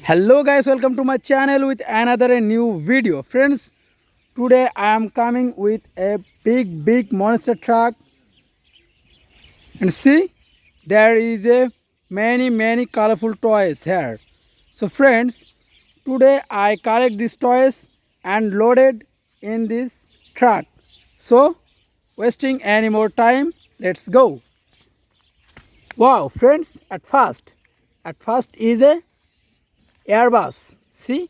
Hello guys, welcome to my channel with another new video. Friends, today I am coming with a big monster truck, and see, there is a many colorful toys here. So friends, today I collect these toys and loaded in this truck. So wasting any more time, let's go. Wow friends, at first is a airbus. See,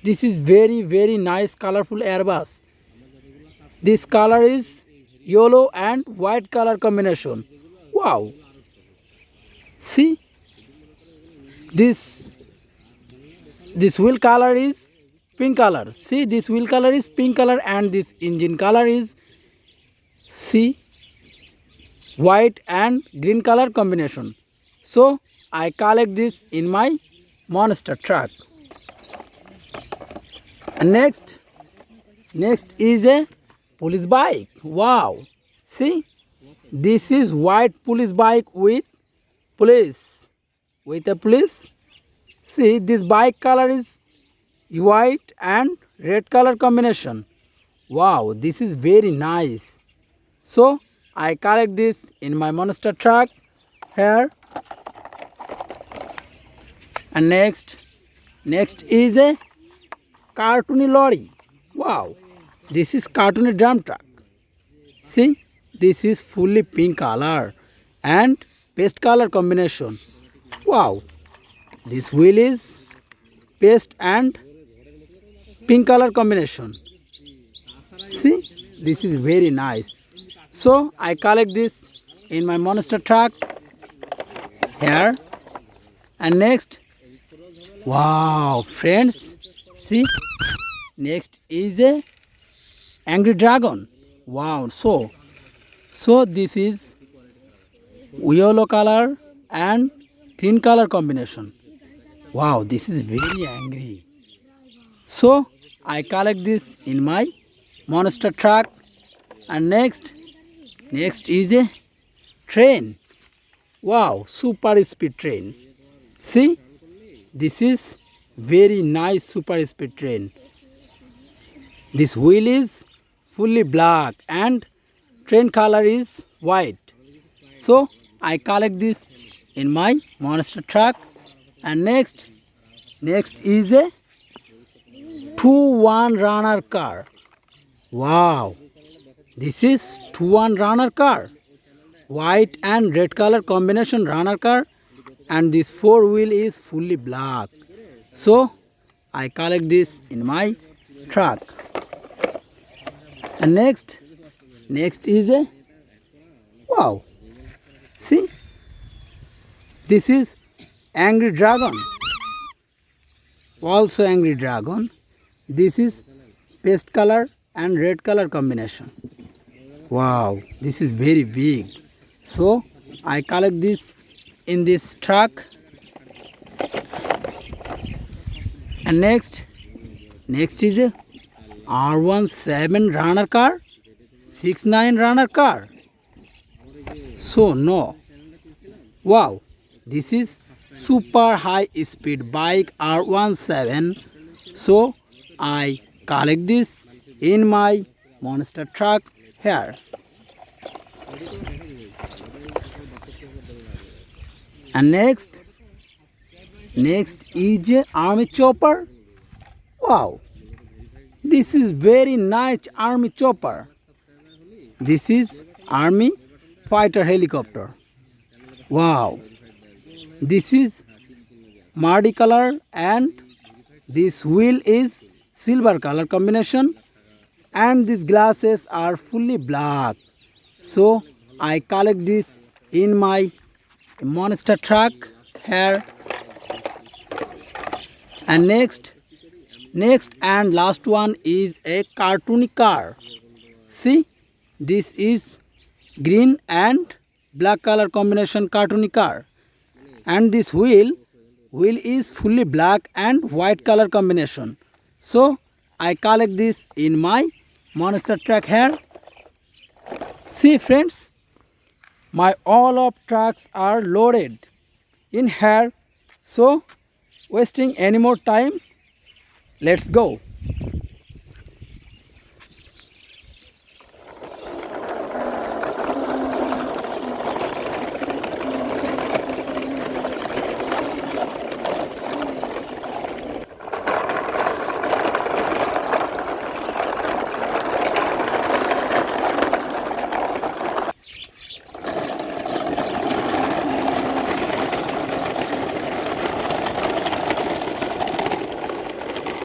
this is very nice colorful airbus. This color is yellow and white color combination. Wow, see, this this wheel color is pink color. See, this wheel color is pink color and this engine color is, see, white and green color combination. So I collect this in my monster truck. And next is a police bike. Wow, see, this is white police bike with a police. See, this bike color is white and red color combination. Wow, this is very nice. So I collect this in my monster truck here. And next is a cartoony lorry. Wow, this is cartoony drum truck. See, this is fully pink color and paste color combination. Wow, this wheel is paste and pink color combination. See, this is very nice. So I collect this in my monster truck here. And next, wow friends, see, next is a angry dragon. Wow, so this is yellow color and green color combination. Wow, this is very angry. So I collect this in my monster truck. And next is a train. Wow, super speed train. See, this is very nice super speed train. This wheel is fully black and train color is white. So I collect this in my monster truck. And next is a 2-1 runner car. Wow, this is 2-1 runner car, white and red color combination runner car, and this four wheel is fully black. So I collect this in my truck. And next is a, wow, see, this is angry dragon, also angry dragon. This is paste color and red color combination. Wow, this is very big. So I collect this in this truck. And next is a R17 runner car, 69 runner car. So no, wow, this is super high speed bike R17. So I collect this in my monster truck here. And next is a army chopper. Wow, this is very nice army chopper. This is army fighter helicopter. Wow, this is muddy color and this wheel is silver color combination and these glasses are fully black. So I collect this in my monster truck here. And next and last one is a cartoony car. See, this is green and black color combination cartoony car, and this wheel is fully black and white color combination. So I collect this in my monster truck here. See friends, my all of trucks are loaded in here. So wasting any more time, let's go.